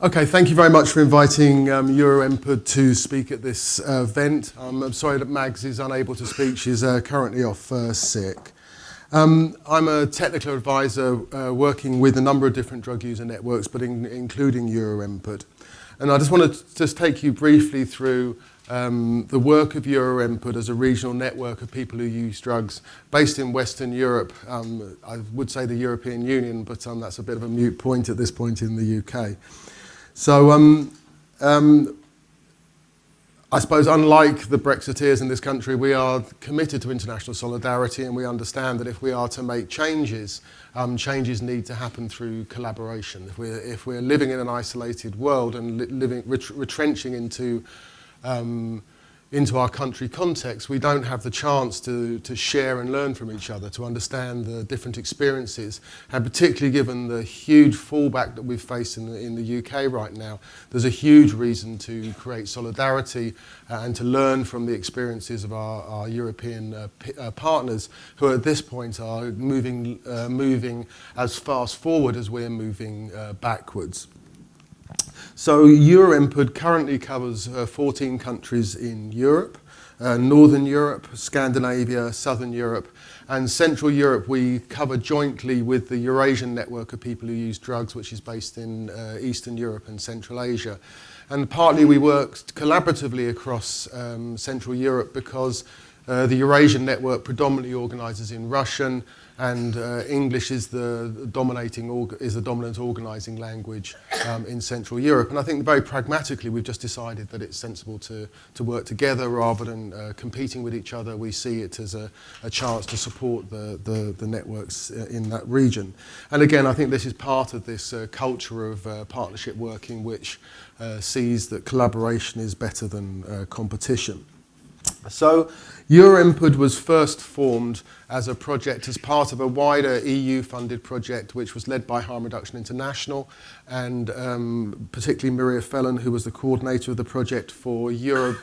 Okay, thank you very much for inviting EURONPUD to speak at this event. I'm sorry that Mags is unable to speak. She's currently off sick. I'm a technical advisor working with a number of different drug user networks, but including EURONPUD. And I just want to just take you briefly through the work of EURONPUD as a regional network of people who use drugs based in Western Europe. I would say the European Union, but that's a bit of a moot point at this point in the UK. So I suppose unlike the Brexiteers in this country, we are committed to international solidarity, and we understand that if we are to make changes, changes need to happen through collaboration. If we're living in an isolated world and retrenching into our country context, we don't have the chance to share and learn from each other, to understand the different experiences, and particularly given the huge fallback that we've faced in the UK right now, there's a huge reason to create solidarity and to learn from the experiences of our European partners, who at this point are moving as fast forward as we're moving backwards. So EURONPUD currently covers 14 countries in Europe, Northern Europe, Scandinavia, Southern Europe, and Central Europe we cover jointly with the Eurasian network of people who use drugs, which is based in Eastern Europe and Central Asia. And partly we worked collaboratively across Central Europe because the Eurasian network predominantly organises in Russian, and English is the dominant organising language in Central Europe. And I think very pragmatically we've just decided that it's sensible to work together rather than competing with each other. We see it as a chance to support the networks in that region. And again, I think this is part of this culture of partnership working, which sees that collaboration is better than competition. So EURONPUD was first formed as a project as part of a wider EU-funded project which was led by Harm Reduction International, and particularly Maria Fellon, who was the coordinator of the project for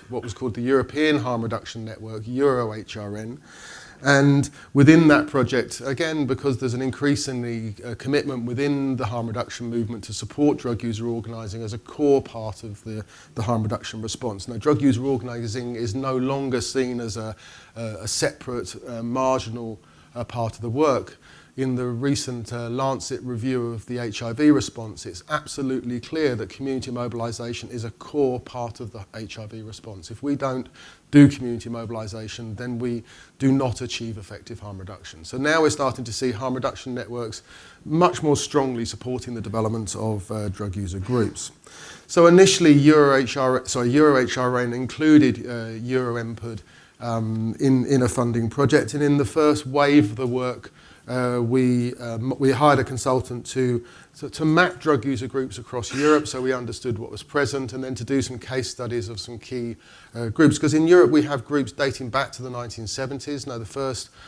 what was called the European Harm Reduction Network, EuroHRN. And within that project, again, because there's an increasingly commitment within the harm reduction movement to support drug user organising as a core part of the harm reduction response. Now, drug user organising is no longer seen as a separate, marginal part of the work. In the recent Lancet review of the HIV response, it's absolutely clear that community mobilisation is a core part of the HIV response. If we don't do community mobilisation, then we do not achieve effective harm reduction. So now we're starting to see harm reduction networks much more strongly supporting the development of drug user groups. So initially EuroHRN included EURONPUD in a funding project, and in the first wave of the work we hired a consultant to map drug user groups across Europe, so we understood what was present, and then to do some case studies of some key groups. Because in Europe we have groups dating back to the 1970s. Now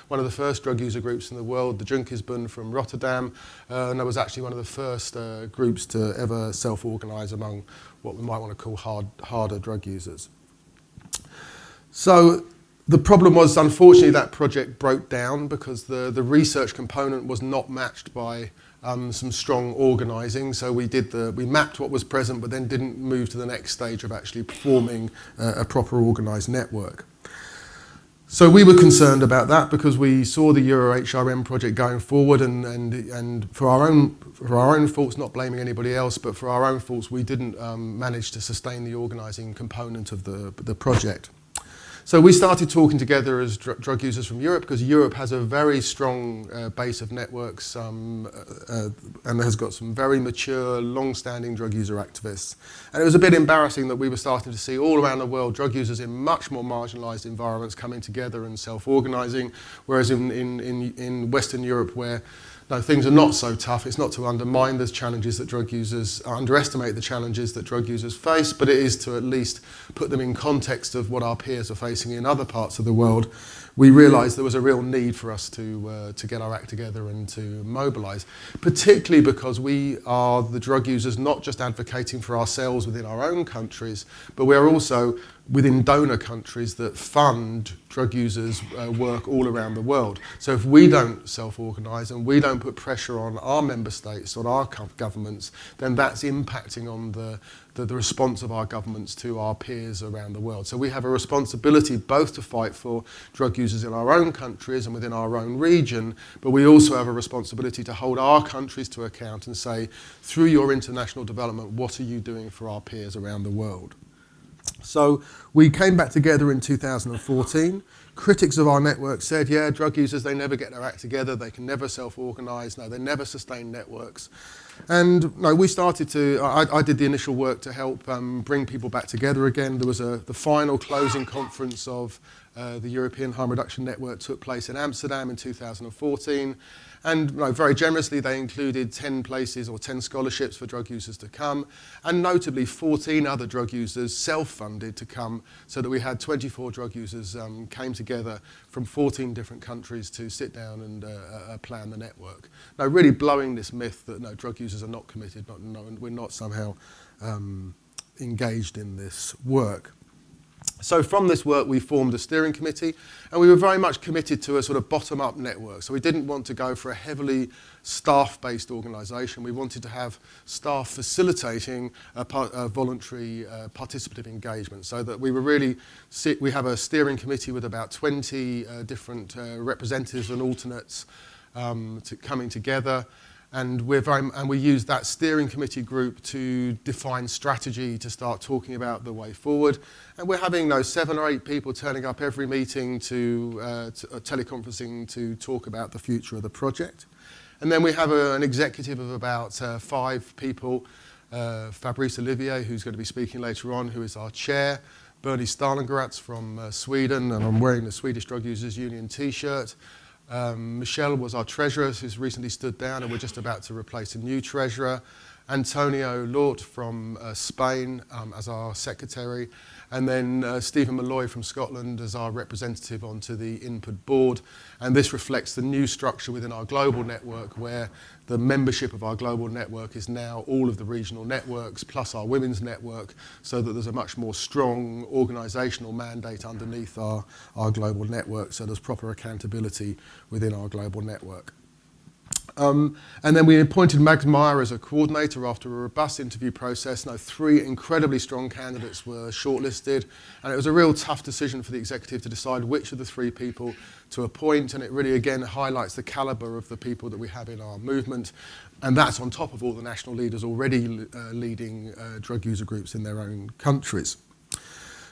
one of the first drug user groups in the world, the Junkisbund from Rotterdam, and that was actually one of the first groups to ever self-organise among what we might want to call harder drug users. So the problem was, unfortunately, that project broke down because the research component was not matched by some strong organising. So we mapped what was present, but then didn't move to the next stage of actually forming a proper organised network. So we were concerned about that because we saw the EuroHRN project going forward, and for our own faults, not blaming anybody else, but for our own faults, we didn't manage to sustain the organising component of the project. So we started talking together as drug users from Europe, because Europe has a very strong base of networks and has got some very mature, long-standing drug user activists. And it was a bit embarrassing that we were starting to see all around the world drug users in much more marginalised environments coming together and self-organising, whereas in Western Europe, where things are not so tough. It's not to undermine the challenges that drug users, underestimate the challenges that drug users face, but it is to at least put them in context of what our peers are facing in other parts of the world. we realised there was a real need for us to get our act together and to mobilise, particularly because we are the drug users not just advocating for ourselves within our own countries, but we are also within donor countries that fund drug users' work all around the world. So if we don't self-organise and we don't put pressure on our member states, on our governments, then that's impacting on the response of our governments to our peers around the world. So we have a responsibility both to fight for drug users in our own countries and within our own region, but we also have a responsibility to hold our countries to account and say, through your international development, what are you doing for our peers around the world? So we came back together in 2014. Critics of our network said, yeah, drug users, they never get their act together, they can never self-organise, no, they never sustain networks. And no, we started to, I did the initial work to help bring people back together again. There was the final closing conference of the European Harm Reduction Network took place in Amsterdam in 2014. And very generously, they included 10 places or 10 scholarships for drug users to come, and notably 14 other drug users self-funded to come, so that we had 24 drug users came together from 14 different countries to sit down and plan the network. Now, really blowing this myth that no, drug users are not committed, we're not somehow engaged in this work. So from this work, we formed a steering committee, and we were very much committed to a sort of bottom-up network. So we didn't want to go for a heavily staff-based organisation. We wanted to have staff facilitating a voluntary participative engagement, so that we were really, we have a steering committee with about 20 different representatives and alternates coming together. And we use that steering committee group to define strategy, to start talking about the way forward. And we're having 7 or 8 people turning up every meeting to teleconferencing to talk about the future of the project. And then we have an executive of about 5 people, Fabrice Olivier, who's going to be speaking later on, who is our chair, Bernie Stalengratz from Sweden, and I'm wearing the Swedish Drug Users Union t-shirt. Michelle was our treasurer, who's recently stood down, and we're just about to replace a new treasurer. Antonio Lort from Spain as our secretary, and then Stephen Malloy from Scotland as our representative onto the EURONPUD board. And this reflects the new structure within our global network, where the membership of our global network is now all of the regional networks plus our women's network, so that there's a much more strong organisational mandate underneath our global network, so there's proper accountability within our global network. And then we appointed Mags Maher as a coordinator after a robust interview process. Now, 3 incredibly strong candidates were shortlisted, and it was a real tough decision for the executive to decide which of the 3 people to appoint, and it really again highlights the calibre of the people that we have in our movement, and that's on top of all the national leaders already leading drug user groups in their own countries.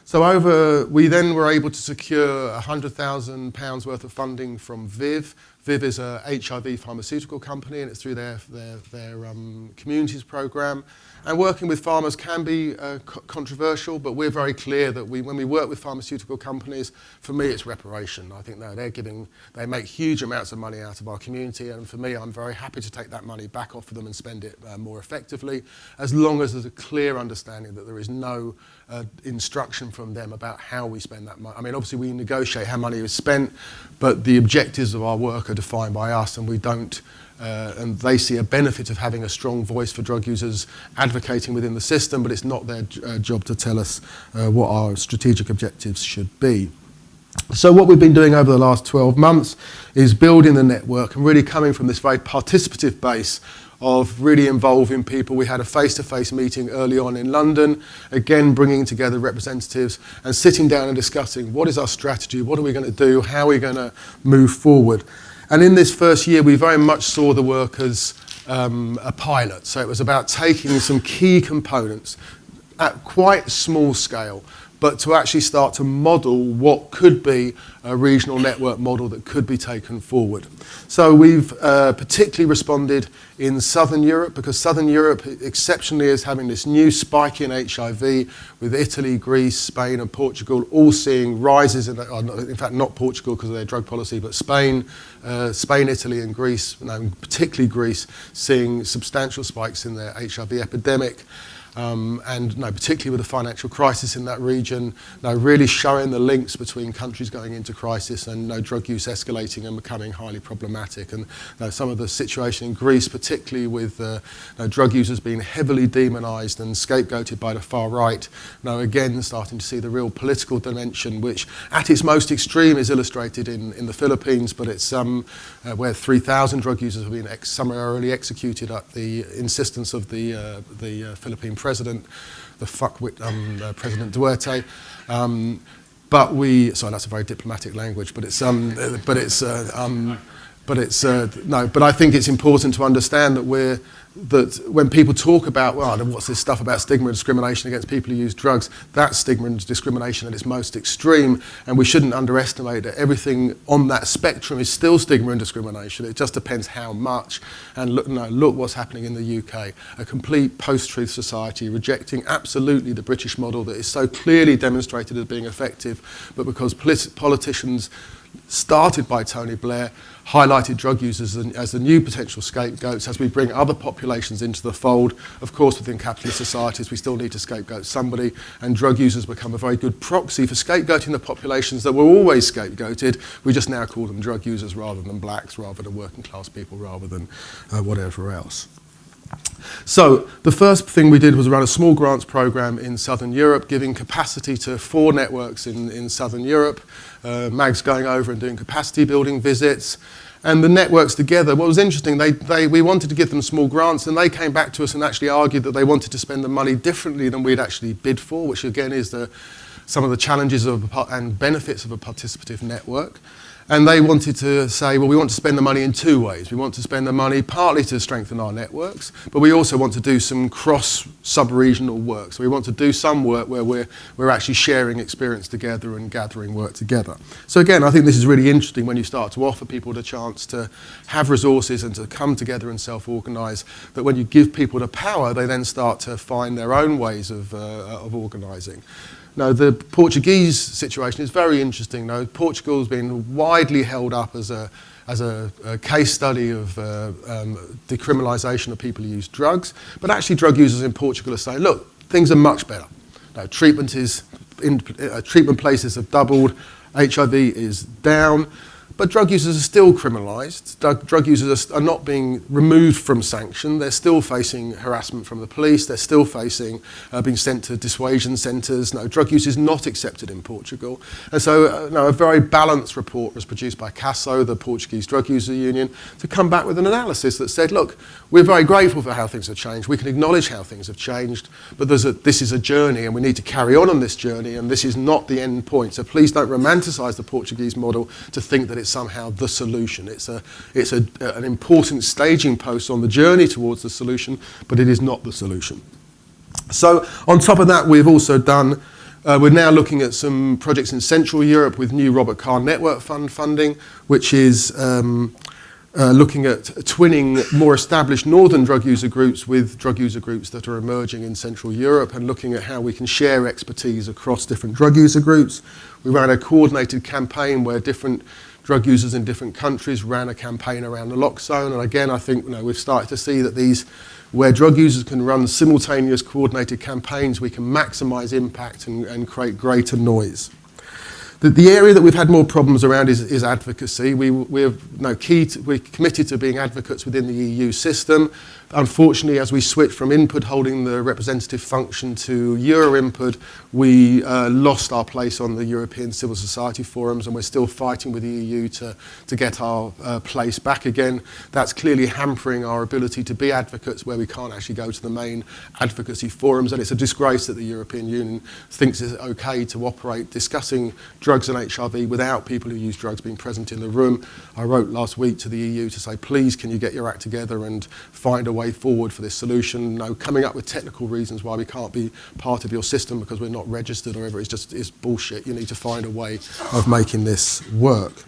So we then were able to secure £100,000 worth of funding from VIV. VIV is a HIV pharmaceutical company, and it's through their communities program. And working with farmers can be controversial, but we're very clear that when we work with pharmaceutical companies, for me it's reparation. I think they make huge amounts of money out of our community, and for me I'm very happy to take that money back off of them and spend it more effectively, as long as there's a clear understanding that there is no instruction from them about how we spend that money. I mean, obviously we negotiate how money is spent, but the objectives of our work are defined by us, and we don't and they see a benefit of having a strong voice for drug users advocating within the system, but it's not their job to tell us what our strategic objectives should be. So what we've been doing over the last 12 months is building the network and really coming from this very participative base of really involving people. We had a face-to-face meeting early on in London, again bringing together representatives and sitting down and discussing what is our strategy, what are we going to do, how are we going to move forward. And in this first year, we very much saw the work as a pilot. So it was about taking some key components at quite small scale, but to actually start to model what could be a regional network model that could be taken forward. So we've particularly responded in Southern Europe, because Southern Europe exceptionally is having this new spike in HIV, with Italy, Greece, Spain and Portugal all seeing rises, in fact not Portugal because of their drug policy, but Spain, Italy and Greece, particularly Greece, seeing substantial spikes in their HIV epidemic. and particularly with the financial crisis in that region, really showing the links between countries going into crisis and drug use escalating and becoming highly problematic. And some of the situation in Greece, particularly with drug users being heavily demonised and scapegoated by the far right, again starting to see the real political dimension, which at its most extreme is illustrated in the Philippines, but it's where 3,000 drug users have been summarily executed at the insistence of the Philippine president, the fuckwit President Duarte. Sorry, that's a very diplomatic language, but I think it's important to understand that when people talk about, what's this stuff about stigma and discrimination against people who use drugs, that's stigma and discrimination at its most extreme, and we shouldn't underestimate that everything on that spectrum is still stigma and discrimination. It just depends how much. And look what's happening in the UK, a complete post-truth society rejecting absolutely the British model that is so clearly demonstrated as being effective, but because politicians started by Tony Blair, highlighted drug users as the new potential scapegoats. As we bring other populations into the fold, of course within capitalist societies we still need to scapegoat somebody, and drug users become a very good proxy for scapegoating the populations that were always scapegoated. We just now call them drug users rather than blacks, rather than working class people, rather than whatever else. So the first thing we did was run a small grants program in Southern Europe, giving capacity to 4 networks in Southern Europe. Mags going over and doing capacity building visits. And the networks together, what was interesting, we wanted to give them small grants, and they came back to us and actually argued that they wanted to spend the money differently than we'd actually bid for, which again is some of the challenges and benefits of a participative network. And they wanted to say, well, we want to spend the money in 2 ways. We want to spend the money partly to strengthen our networks, but we also want to do some cross-sub-regional work. So we want to do some work where we're actually sharing experience together and gathering work together. So again, I think this is really interesting when you start to offer people the chance to have resources and to come together and self-organise, that when you give people the power, they then start to find their own ways of organising. Now, the Portuguese situation is very interesting. Now, Portugal has been widely held up as a case study of decriminalisation of people who use drugs, but actually drug users in Portugal are saying, look, things are much better. Now, treatment places have doubled, HIV is down, but drug users are still criminalised. Drug users are not being removed from sanction. They're still facing harassment from the police. They're still facing being sent to dissuasion centres. No, drug use is not accepted in Portugal. And so a very balanced report was produced by CASO, the Portuguese Drug User Union, to come back with an analysis that said, look, we're very grateful for how things have changed. We can acknowledge how things have changed, but this is a journey, and we need to carry on this journey, and this is not the end point. So please don't romanticise the Portuguese model to think that it's somehow the solution. It's an important staging post on the journey towards the solution, but it is not the solution. So on top of that, we've also done, we're now looking at some projects in Central Europe with new Robert Carr Network Fund funding, which is looking at twinning more established northern drug user groups with drug user groups that are emerging in Central Europe, and looking at how we can share expertise across different drug user groups. We ran a coordinated campaign where different drug users in different countries ran a campaign around naloxone, and again I think we've started to see that where drug users can run simultaneous coordinated campaigns, we can maximise impact and create greater noise. The area that we've had more problems around is advocacy. We're committed to being advocates within the EU system. Unfortunately, as we switched from INPUD holding the representative function to EURONPUD, we lost our place on the European Civil Society forums, and we're still fighting with the EU to get our place back again. That's clearly hampering our ability to be advocates where we can't actually go to the main advocacy forums, and it's a disgrace that the European Union thinks it's okay to operate discussing drugs and HIV without people who use drugs being present in the room. I wrote last week to the EU to say, please, can you get your act together and find a way forward for this solution? Coming up with technical reasons why we can't be part of your system because we're not registered or whatever, it's bullshit. You need to find a way of making this work.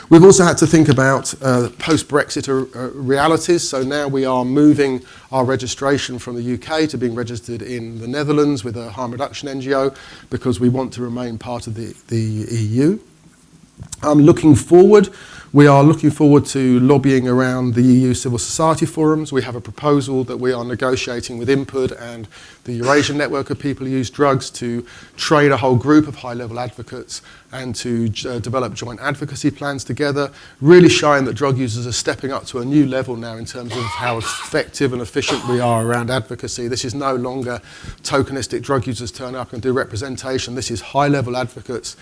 We've also had to think about post-Brexit realities. So now we are moving our registration from the UK to being registered in the Netherlands with a harm reduction NGO because we want to remain part of the EU. Looking forward, We are looking forward to lobbying around the EU civil society forums. We have a proposal that we are negotiating with EURONPUD and the Eurasian Network of People Who Use Drugs to train a whole group of high-level advocates and to develop joint advocacy plans together, really showing that drug users are stepping up to a new level now in terms of how effective and efficient we are around advocacy. This is no longer tokenistic drug users turn up and do representation. This is high-level advocates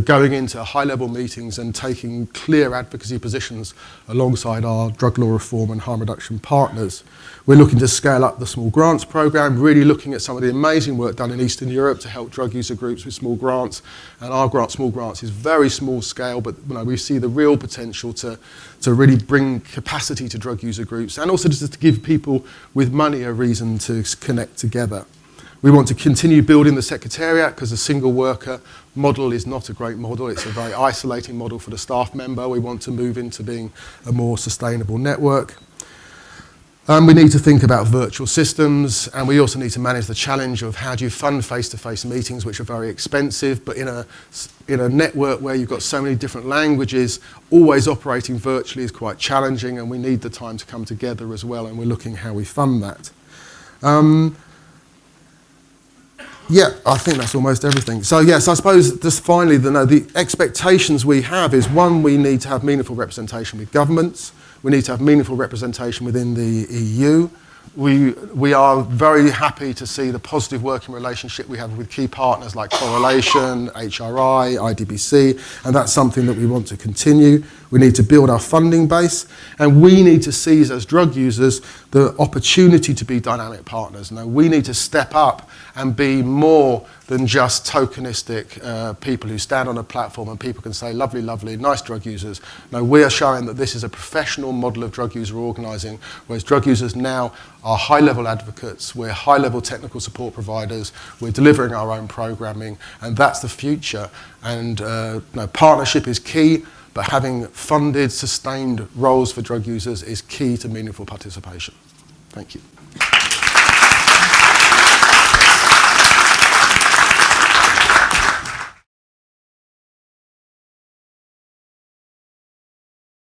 going into high-level meetings and taking clear advocacy positions alongside our drug law reform and harm reduction partners. We're looking to scale up the small grants program, really looking at some of the amazing work done in Eastern Europe to help drug user groups with small grants. And our small grants is very small scale, but we see the real potential to really bring capacity to drug user groups and also just to give people with money a reason to connect together. We want to continue building the secretariat because the single worker model is not a great model. It's a very isolating model for the staff member. We want to move into being a more sustainable network. We need to think about virtual systems, and we also need to manage the challenge of how do you fund face-to-face meetings, which are very expensive, but in a network where you've got so many different languages, always operating virtually is quite challenging, and we need the time to come together as well, and we're looking how we fund that. Yeah, I think that's almost everything. So yes, I suppose just finally, the expectations we have is, one, we need to have meaningful representation with governments. We need to have meaningful representation within the EU. We are very happy to see the positive working relationship we have with key partners like Correlation, HRI, IDBC, and that's something that we want to continue. We need to build our funding base, and we need to seize as drug users the opportunity to be dynamic partners. Now, we need to step up and be more than just tokenistic people who stand on a platform and people can say, lovely, lovely, nice drug users. No, we are showing that this is a professional model of drug user organising, whereas drug users now are high-level advocates, we're high-level technical support providers, we're delivering our own programming, and that's the future. And partnership is key, but having funded, sustained roles for drug users is key to meaningful participation. Thank you.